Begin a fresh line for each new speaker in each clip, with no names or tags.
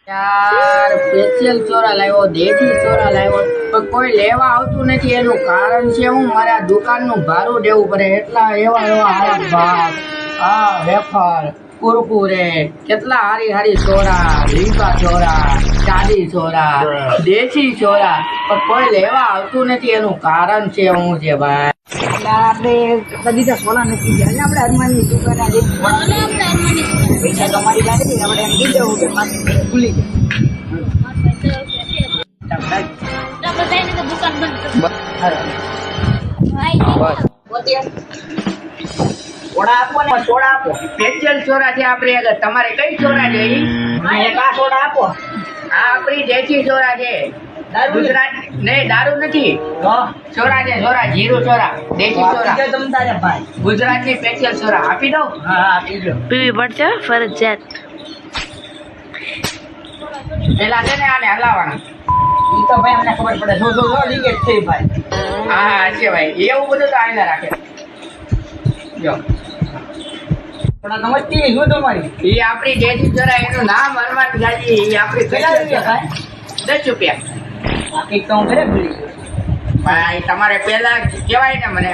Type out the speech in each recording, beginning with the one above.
યાર સ્પેશિયલ ચોરા લાવ્યો, દેશી ચોરા લાવ્યો, પણ કોઈ લેવા આવતું નથી. એનું કારણ છે હું મારા દુકાનનું ભાડું દેવું પડે. એટલા એવા હારા ભાવ, હા વેફર, કુરકુરે, કેટલા હારી ચોરા, લીંબા ચોરા, ચાંદી ચોરા, દેશી ચોરા, પણ કોઈ લેવા આવતું નથી. એનું કારણ છે હું છે ભાઈ.
આપણે બધી સોલા નથી ગયા ને આપણે હનુમાનની દુકાન પૈસા તમારી લાગે આપણે એમ કીધું કે ભૂલી
સોડા આપો, સ્પેશિયલ ચોરા છે આપણી આગળ. તમારે કઈ ચોરા છે?
સોડા આપો.
આ આપણી દેશી ચોરા છે. ગુજરાત નહીં, દારૂ નથી. ચોરા છે, ચોરા, જીરું ચોરા, દેશી ચોરા, ગુજરાતની સ્પેશિયલ ચોરા. આપી દઉં?
પીવી પડશે ફરજિયાત.
પેલા છે ને આને હલાવવાનું.
ઈ તો ભાઈ અમને ખબર પડે. જો લીકેજ થઈ ભાઈ.
હા છે ભાઈ, એવું બધું તો આઈને રાખે. જો
થોડા સમજતી નહીં શું તમારી?
એ આપણી દેશી ચોરા, એનું નામ હનુમાન ગાજી. એ આપણી
કેટલા
સ્પેશિયલ
રૂપિયા
ચોરા.
ભાઈ?
10 રૂપિયા.
એક તો હું ઘરે ભૂલી ગયો.
ભાઈ તમારે પેલા કહેવાય ને મને.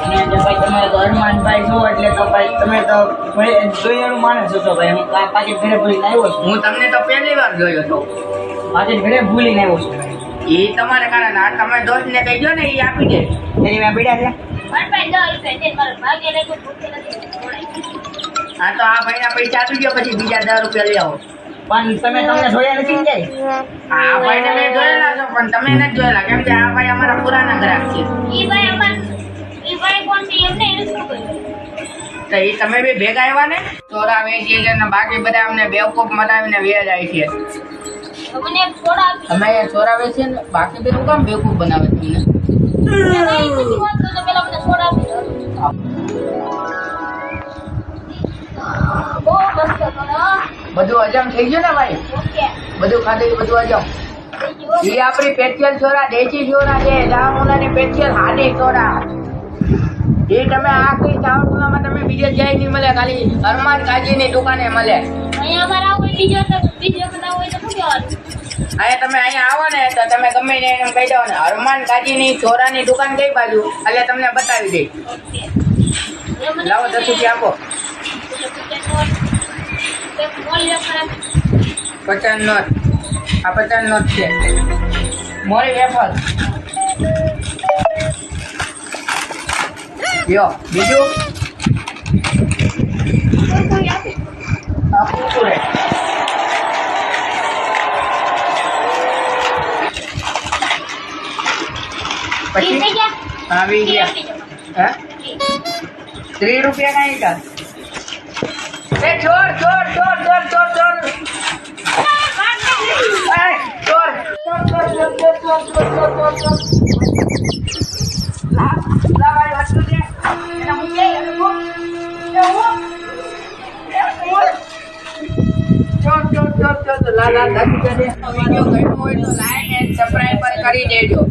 અને જો ભાઈ તમે તો હનુમાનભાઈ છો એટલે તો ભાઈ તમે તો જોયેલું માણસ છો. તો ભાઈ હું પાછી ઘરે ભૂલીને આવ્યો છું.
હું તમને તો પહેલી વાર જોયો હતો.
પાછી ઘરે ભૂલીને આવ્યો છું.
એ તમારે કારણ આ તમે દોસ્ત ને કહી દો ને, એ આપી દે.
એની મેં પીડ્યા છે.
હા તો આ ભાઈ ના પૈસા આપી દો, પછી બીજા 10 રૂપિયા લઈ આવો.
પણ તમે તમને જોયા નથી ને જાય.
આ ભાઈ ને મેં જોયેલા છો, પણ તમે નથી જોયેલા. કેમ કે આ ભાઈ અમારા પુરાના ગ્રાહક છે. તો એ તમે બી ભેગા આવ્યા ને, ચોરા વેચીએ છે ને બાકી બધા અમને બેવકૂફ બનાવીને વે જાય છે. અમે ચોરા વેચીએ ને બાકી બધું કામ બેવકૂફ બનાવે તમને? બધું હજમ થઈ ગયું ને ભાઈ? બધું ખાધું બધું હજમ. એ આપણી સ્પેશિયલ ચોરા, દેશી ચોરા છે. દામોલાની સ્પેશિયલ હાડી ચોરા. એ તમે આખી ચાવડામાં તમે બીજે જાય નહીં મળે, ખાલી હનુમાન કાજીની દુકાને મળે. અહીંયા તમે અહીંયા આવો ને તો તમે ગમે ને એમ કહી દો ને હનુમાન કાજીની ચોરાની દુકાન કઈ બાજુ, એટલે તમને બતાવી દે. લાવો 10 રૂપિયા આપો. 50 નોટ. આ 50 નોટ છે. મોરી વેફર. યો બીજું આ કુરકુરે. પછી હા 20 હા 30 રૂપિયા કઈ કા? એ ચોર ચોર ચોર ચોર ચોર ચોર ચોર ચોર સબસ્ક્રાઇબ કરી દેજો.